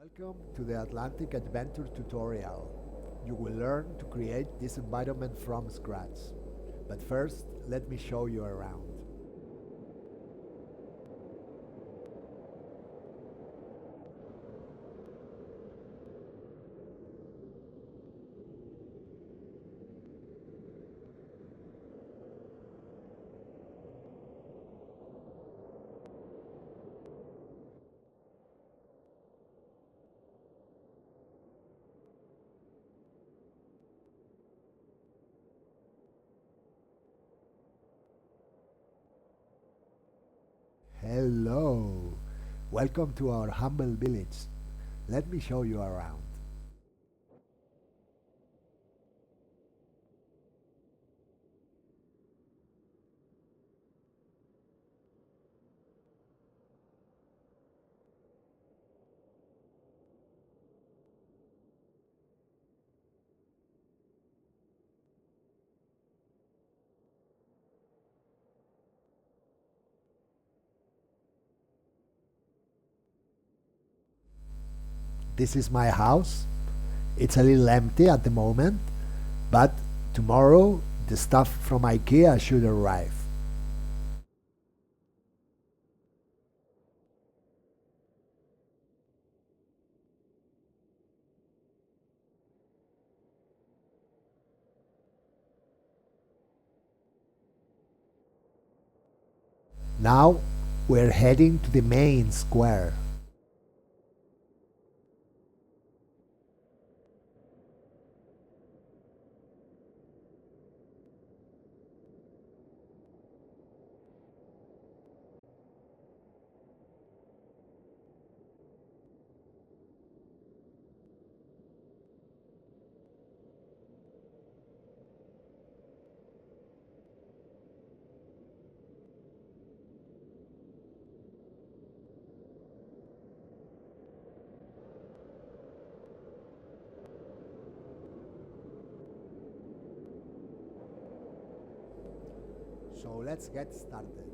Welcome to the Atlantic Adventure tutorial. You will learn to create this environment from scratch. But first, let me show you around. Hello! Welcome to our humble village. Let me show you around. This is my house. It's a little empty at the moment, but tomorrow the stuff from IKEA should arrive. Now we're heading to the main square. So let's get started.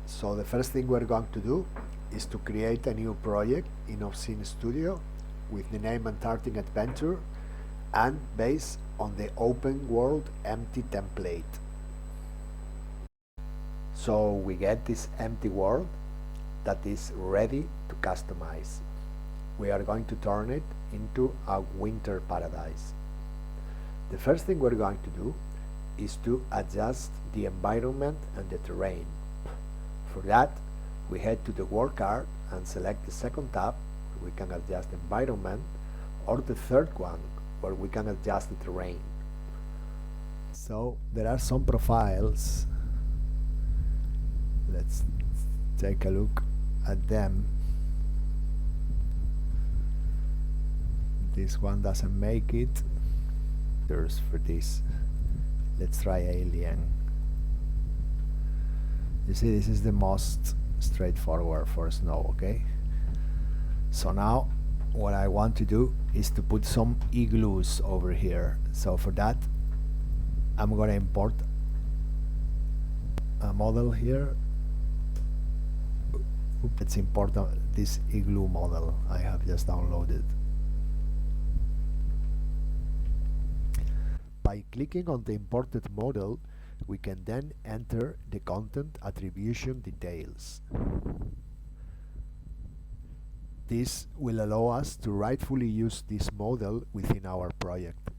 So the first thing we're going to do is to create a new project in Obscene Studio with the name Antarctic Adventure and based on the open world empty template. So we get this empty world that is ready to customize. We are going to turn it into a winter paradise. The first thing we're going to do is to adjust the environment and the terrain. For that, we head to the work card and select the second tab where we can adjust the environment, or the third one where we can adjust the terrain. So there are some profiles. Let's take a look at them. This one doesn't make it. For this, let's try alien. You see, this is the most straightforward for snow. Okay, so now what I want to do is to put some igloos over here. So for that, I'm gonna import a model here. Let's import this igloo model I have just downloaded. By clicking on the imported model, we can then enter the content attribution details. This will allow us to rightfully use this model within our project.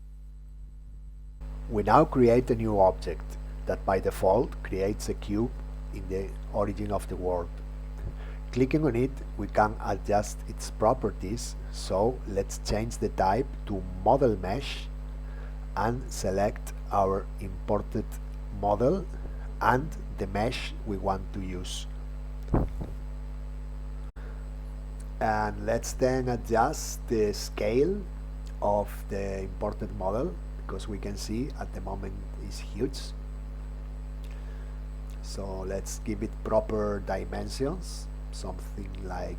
We now create a new object that by default creates a cube in the origin of the world. Clicking on it, we can adjust its properties, so let's change the type to model mesh and select our imported model and the mesh we want to use. And let's then adjust the scale of the imported model, because we can see at the moment it's huge. So let's give it proper dimensions. Something like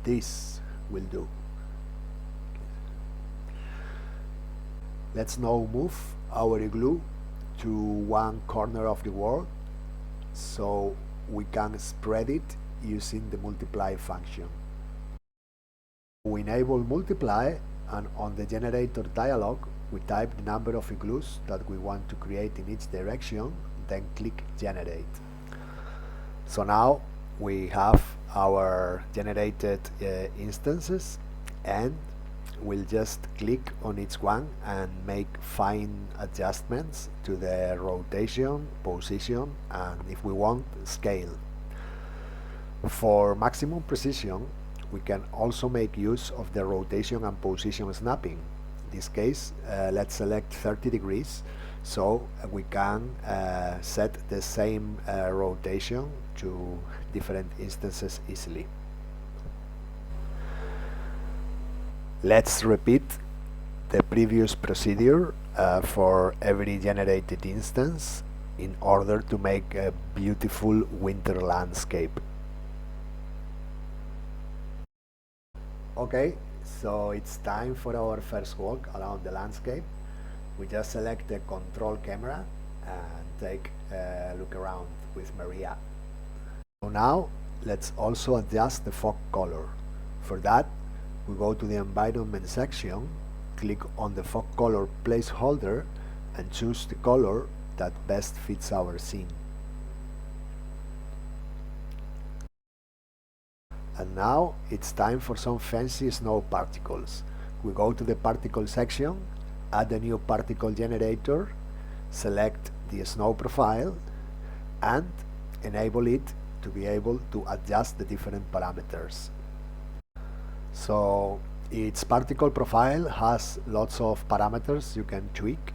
this will do. Let's now move our igloo to one corner of the world so we can spread it using the multiply function. We enable multiply, and on the generator dialog we type the number of igloos that we want to create in each direction, then click generate. So now we have our generated instances, and we'll just click on each one and make fine adjustments to the rotation, position, and if we want, scale. For maximum precision, we can also make use of the rotation and position snapping. In this case, let's select 30 degrees so we can set the same rotation to different instances easily. Let's repeat the previous procedure for every generated instance in order to make a beautiful winter landscape. Okay, so it's time for our first walk around the landscape. We just select the control camera and take a look around with Maria. So now let's also adjust the fog color. For that, we go to the environment section, click on the fog color placeholder and choose the color that best fits our scene. And now it's time for some fancy snow particles. We go to the particle section, add a new particle generator, select the snow profile, and enable it to be able to adjust the different parameters. So each particle profile has lots of parameters you can tweak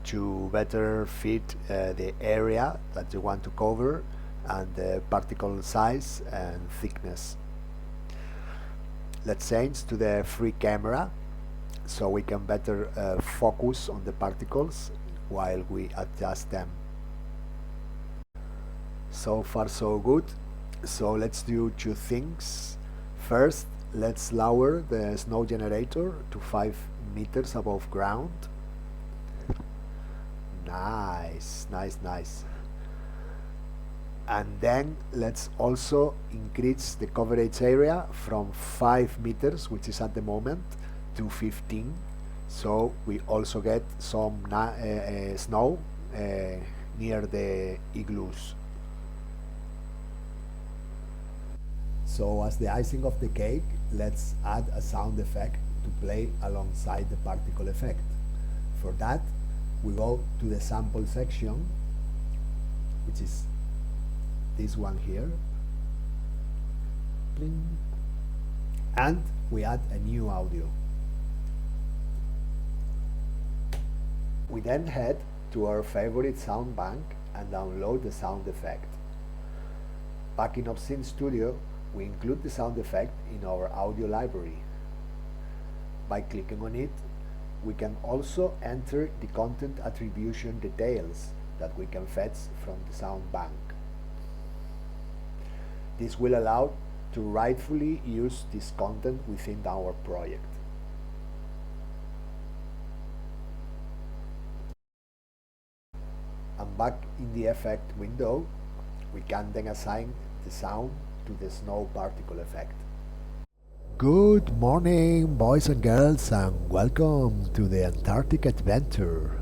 to better fit the area that you want to cover and the particle size and thickness. Let's change to the free camera so we can better focus on the particles while we adjust them. So far so good. So let's do two things. First, let's lower the snow generator to 5 meters above ground. Nice, nice, nice. And then let's also increase the coverage area from 5 meters, which is at the moment, to 15. So we also get some snow near the igloos. So as the icing of the cake, let's add a sound effect to play alongside the particle effect. For that, we go to the sample section, which is this one here, Bling. And we add a new audio. We then head to our favorite sound bank and download the sound effect. Back in Obscene Studio, we include the sound effect in our audio library. By clicking on it, we can also enter the content attribution details that we can fetch from the sound bank. This will allow to rightfully use this content within our project. And back in the effect window, we can then assign the sound to the snow particle effect. Good morning, boys and girls, and welcome to the Antarctic Adventure.